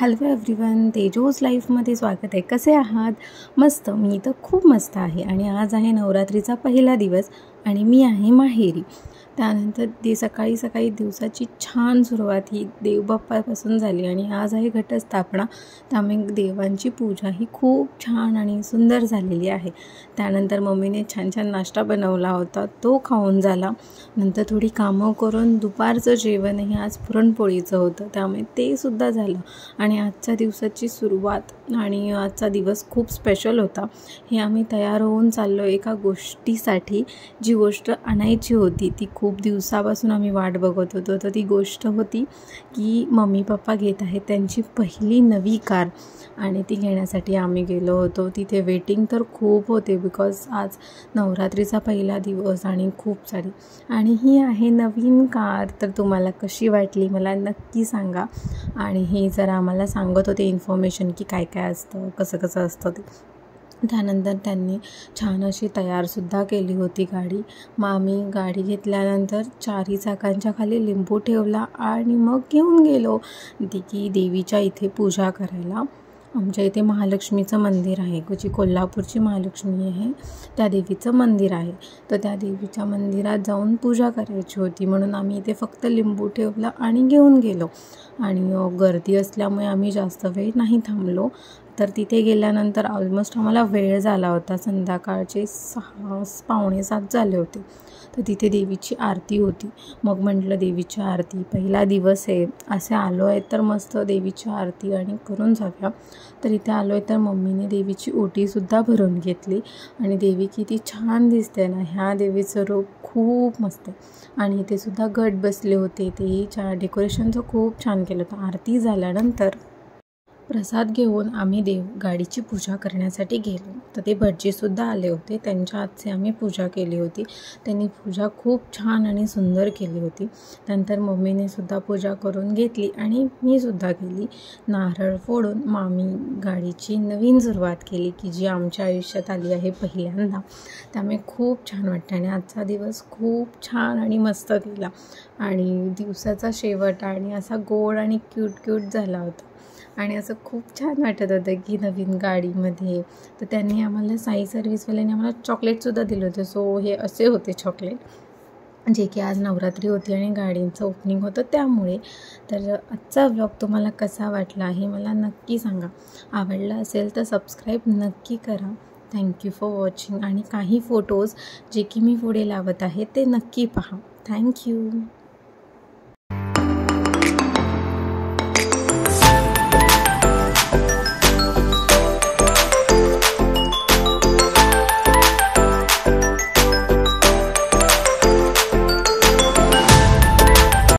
Hello everyone, तेजोज लाईफमध्ये स्वागत आहे. कसे आहात? मस्त. मी तर खूप मस्त आहे. आणि आज आहे नवरात्रीचा पहिला दिवस आणि मी आहे माहेरी. त्यानंतर सकाळी सकाळी दिवसाची छान सुरुवात ही देवबाप्पापासून झाली आणि आज आहे घटस्थापना. त्यामुळे देवांची पूजा ही खूप छान आणि सुंदर झालेली आहे. त्यानंतर मम्मीने छान छान नाश्ता बनवला होता, तो खाऊन झाला. नंतर थोडी कामं करून दुपारचं जेवणही आज पुरणपोळीचं होतं, त्यामुळे ते सुद्धा झालं. आणि आजच्या दिवसाची सुरुवात आणि आजचा दिवस खूप स्पेशल होता. हे आम्ही तयार होऊन चाललो एका गोष्टीसाठी. जी गोष्ट आणायची होती ती खूप दिवसापासून आम्ही वाट बघत होतो. तर ती गोष्ट होती की मम्मी पप्पा घेत आहेत त्यांची पहिली नवी कार आणि ती घेण्यासाठी आम्ही गेलो होतो. तिथे वेटिंग तर खूप होते, बिकॉज आज नवरात्रीचा पहिला दिवस आणि खूप सारी. आणि ही आहे नवीन कार. तर तुम्हाला कशी वाटली मला नक्की सांगा. आणि हे जरा आम्हाला सांगत होते इन्फॉर्मेशन की काय काय असतं, कसं कसं असतं ते. त्यानंतर त्यांनी छान अशी तयारसुद्धा केली होती गाडी. मग आम्ही गाडी घेतल्यानंतर 4 चाकांच्या खाली लिंबू ठेवला आणि मग घेऊन गेलो की देवीच्या इथे पूजा करायला. आमच्या इथे महालक्ष्मीचं मंदिर आहे, जी कोल्हापूरची महालक्ष्मी आहे त्या देवीचं मंदिर आहे. तर त्या देवीच्या मंदिरात जाऊन पूजा करायची होती, म्हणून आम्ही इथे फक्त लिंबू ठेवला आणि घेऊन गेलो. आणि गर्दी असल्यामुळे आम्ही जास्त वेळ नाही थांबलो. तर तिथे गेल्यानंतर ऑलमोस्ट आम्हाला वेळ झाला होता. संध्याकाळचे 6 पावणे 7 झाले होते. तर तिथे देवीची आरती होती. मग म्हटलं देवीची आरती, पहिला दिवस आहे, असे आलो आहे तर मस्त देवीची आरती आणि करून जाऊया. तर इथे आलो आहे तर मम्मीने देवीची ओटीसुद्धा भरून घेतली. आणि देवी किती छान दिसते ना, ह्या देवीचं रूप खूप मस्त आहे. आणि इथे सुद्धा गट बसले होते, तेही डेकोरेशनचं खूप छान केलं होतं. आरती झाल्यानंतर प्रसाद घेऊन आम्ही गाडीची पूजा करण्यासाठी गेलो. तर ते भटजीसुद्धा आले होते, त्यांच्या हातचे आम्ही पूजा केली होती. त्यांनी पूजा खूप छान आणि सुंदर केली होती. त्यानंतर मम्मीने सुद्धा पूजा करून घेतली आणि मी सुद्धा केली. नारळ फोडून मग आम्ही गाडीची नवीन सुरुवात केली की जी आमच्या आयुष्यात आली आहे पहिल्यांदा. त्यामुळे खूप छान वाटतं आणि आजचा दिवस खूप छान आणि मस्त गेला. आणि दिवसाचा शेवट आणि असा गोड आणि क्यूट झाला होता. आणि असं खूप छान वाटत होतं की नवीन गाडीमध्ये. तर त्यांनी आम्हाला साई सर्व्हिसवाल्याने आम्हाला चॉकलेटसुद्धा दिलं होतं. सो हे असे होते चॉकलेट, जे की आज नवरात्री होती आणि गाडींचं ओपनिंग होतं त्यामुळे. तर आजचा व्लॉग तुम्हाला कसा वाटला हे मला नक्की सांगा. आवडला असेल तर सबस्क्राईब नक्की करा. Thank you for watching. आणि काही फोटोज जे की मी पुढे लावत आहे ते नक्की पहा. थँक्यू.